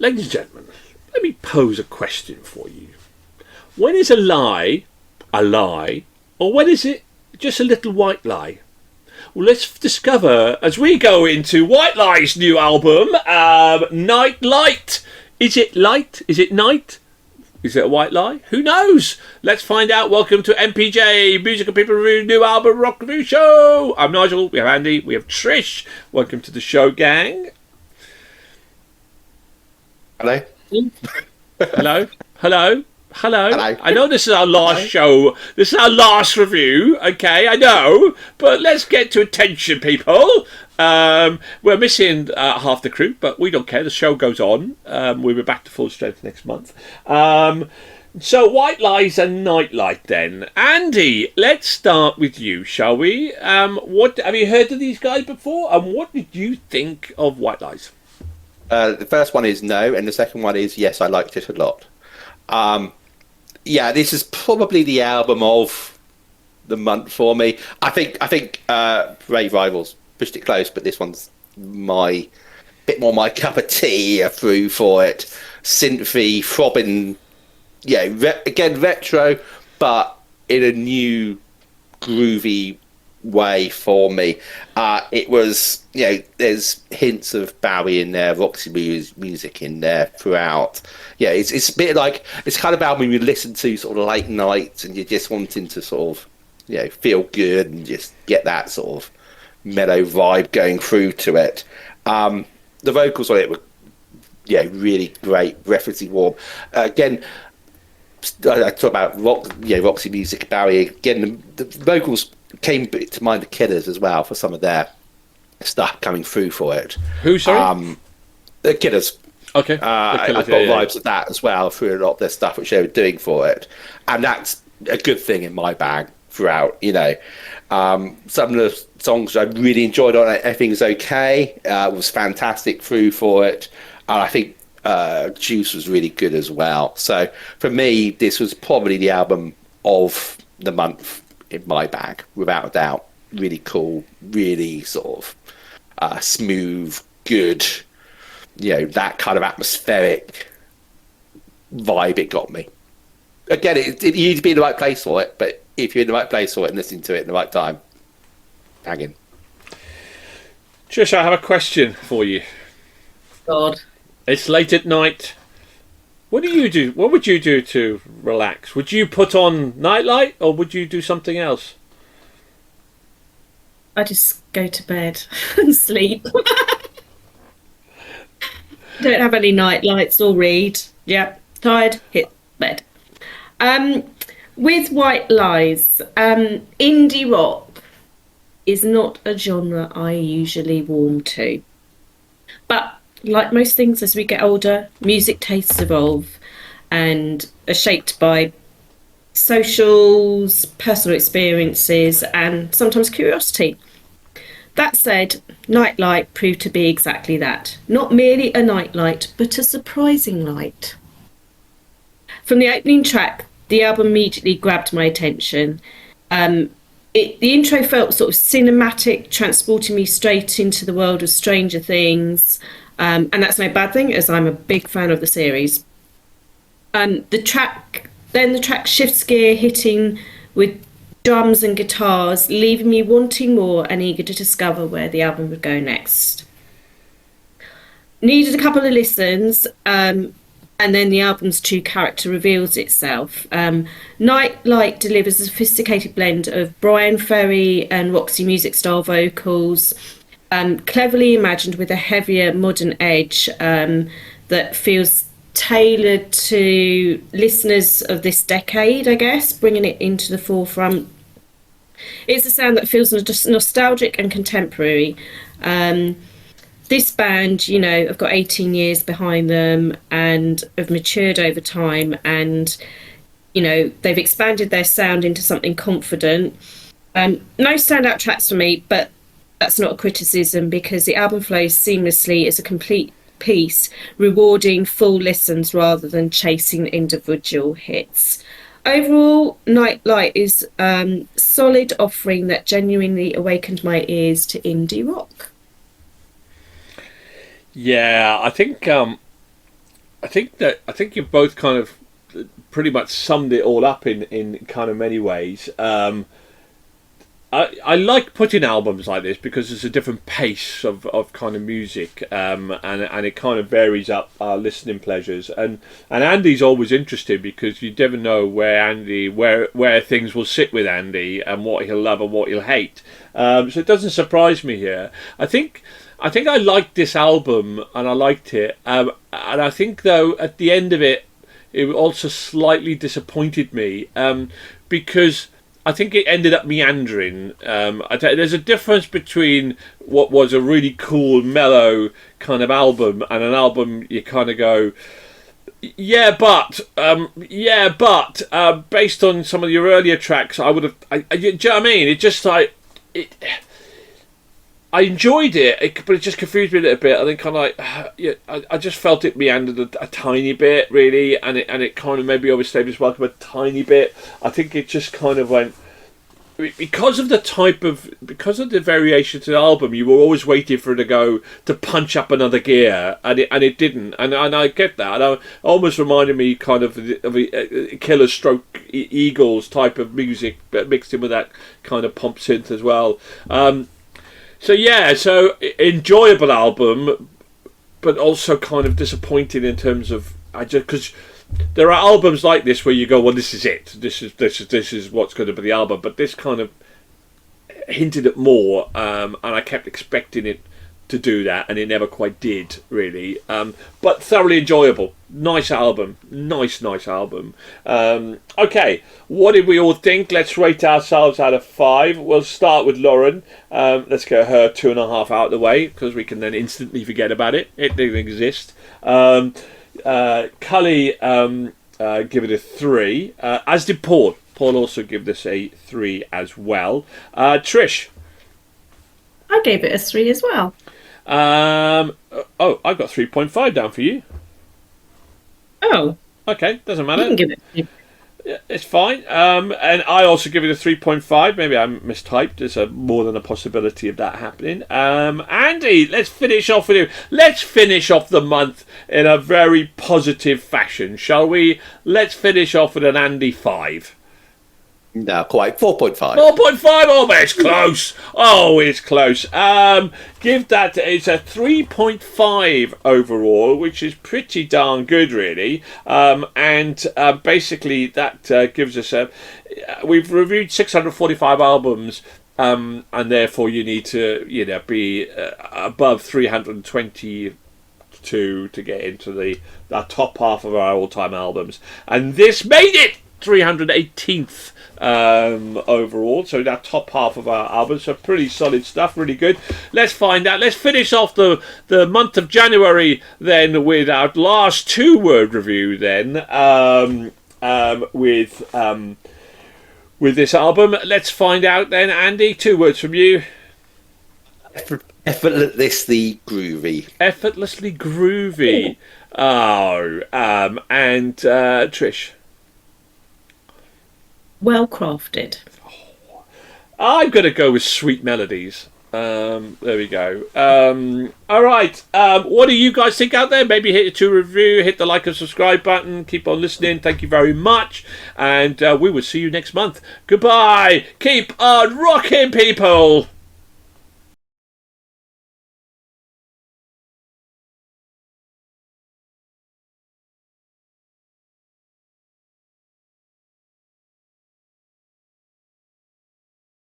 Ladies and gentlemen, let me pose a question for you. When is a lie, or when is it just a little white lie? Well, let's discover as we go into White Lie's new album, Night Light. Is it light? Is it night? Is it a white lie? Who knows? Let's find out. Welcome to MPJ Music and People Review New Album Rock Review Show. I'm Nigel. We have Andy. We have Trish. Welcome to the show, gang. Hello. Hello. Hello. Hello. Hello. I know this is our last show. This is our last review. Okay, I know. But let's get to attention, people. We're missing half the crew, but we don't care. The show goes on. We'll be back to full strength next month. So White Lies and Nightlight then. Andy, let's start with you, shall we? What have you heard of these guys before? And what did you think of White Lies? The first one is no, and the second one is yes, I liked it a lot. Yeah, this is probably the album of the month for me. I think Brave Rivals pushed it close, but this one's bit more my cup of tea. Through for it, synthy, throbbing, again retro, but in a new groovy way for me. It was, there's hints of Bowie in there, Roxy music in there throughout. It's a bit like, it's kind of album you listen to sort of late nights and you're just wanting to sort of, feel good and just get that sort of mellow vibe going through to it. The vocals on it were, really great, referencing warm. Again, I talk about Roxy music, Bowie. Again, the vocals came to mind the Killers as well for some of their stuff coming through for it. Who, sorry? The Killers. Okay. I've got vibes of that as well through a lot of their stuff which they were doing for it, and that's a good thing in my bag throughout. Some of the songs I really enjoyed on it, Everything's Okay, was fantastic through for it, and I think Juice was really good as well. So for me, this was probably the album of the month in my bag, without a doubt. Really cool, really sort of smooth, good, that kind of atmospheric vibe it got me. Again, you need to be in the right place for it, but if you're in the right place for it and listening to it in the right time, hang in. Trish, I have a question for you. God. It's late at night. What do you do? What would you do to relax? Would you put on Nightlight or would you do something else? I just go to bed and sleep. Don't have any night lights or read. Yeah, tired, hit bed. With White Lies, indie rock is not a genre I usually warm to. But like most things, as we get older, music tastes evolve and are shaped by socials, personal experiences, and sometimes curiosity. That said, Nightlight proved to be exactly that. Not merely a nightlight, but a surprising light. From the opening track, the album immediately grabbed my attention. The intro felt sort of cinematic, transporting me straight into the world of Stranger Things. And that's no bad thing, as I'm a big fan of the series. The track shifts gear, hitting with drums and guitars, leaving me wanting more and eager to discover where the album would go next. Needed a couple of listens, and then the album's true character reveals itself. Nightlight delivers a sophisticated blend of Brian Ferry and Roxy music style vocals, cleverly imagined with a heavier modern edge that feels tailored to listeners of this decade, I guess, bringing it into the forefront. It's a sound that feels just nostalgic and contemporary. This band, have got 18 years behind them and have matured over time, and they've expanded their sound into something confident. No standout tracks for me, but that's not a criticism, because the album flows seamlessly as a complete piece, rewarding full listens rather than chasing individual hits. Overall, Nightlight is a solid offering that genuinely awakened my ears to indie rock. Yeah, I think I think you've both kind of pretty much summed it all up in kind of many ways. I like putting albums like this because there's a different pace of kind of music, and it kind of varies up our listening pleasures. And Andy's always interesting because you never know where things will sit with Andy and what he'll love and what he'll hate. So it doesn't surprise me here. I think I liked this album and I liked it. And I think though at the end of it, it also slightly disappointed me because I think it ended up meandering. There's a difference between what was a really cool, mellow kind of album and an album you kind of go, but based on some of your earlier tracks, I would have. Do you know what I mean? It just like it. I enjoyed it, but it just confused me a little bit. I think kind of like, I just felt it meandered a tiny bit, really, and it kind of maybe overstayed its welcome a tiny bit. I think it just kind of went because of the variation to the album. You were always waiting for it to punch up another gear, and it didn't. And I get that. And it almost reminded me kind of a Killer Stroke Eagles type of music, but mixed in with that kind of pump synth as well. So enjoyable album, but also kind of disappointing in terms of because there are albums like this where you go, well, this is it. This is what's going to be the album. But this kind of hinted at more, and I kept expecting it to do that, and it never quite did, really. But thoroughly enjoyable. Nice album. Nice album. Okay, what did we all think? Let's rate ourselves out of 5. We'll start with Lauren. Let's get her 2.5 out of the way, because we can then instantly forget about it. It didn't exist. Cully give it a 3, as did Paul. Paul also gave this a 3 as well. Trish? I gave it a 3 as well. I've got 3.5 down for you. Oh. Okay, doesn't matter. You can give it a 3. Yeah, it's fine. And I also give it a 3.5. Maybe I mistyped. There's more than a possibility of that happening. Andy, let's finish off with you. Let's finish off the month in a very positive fashion, shall we? Let's finish off with an Andy 5. No, quite 4.5. 4.5. Oh, but it's close. Oh, it's close. Give that. It's a 3.5 overall, which is pretty darn good, really. And basically, that gives us a. We've reviewed 645 albums. And therefore, you need to, be above 322 to get into the top half of our all-time albums. And this made it 318th. Overall, so that top half of our album, so pretty solid stuff, really good. Let's find out. Let's finish off the month of January then with our last 2-word review then with this album. Let's find out then, Andy. 2 words from you. Effortlessly groovy. Effortlessly groovy. Oh, and Trish. Well crafted. I'm going to go with sweet melodies. There we go. All right. What do you guys think out there? Maybe hit a 2 review, hit the like and subscribe button. Keep on listening. Thank you very much. And we will see you next month. Goodbye. Keep on rocking, people.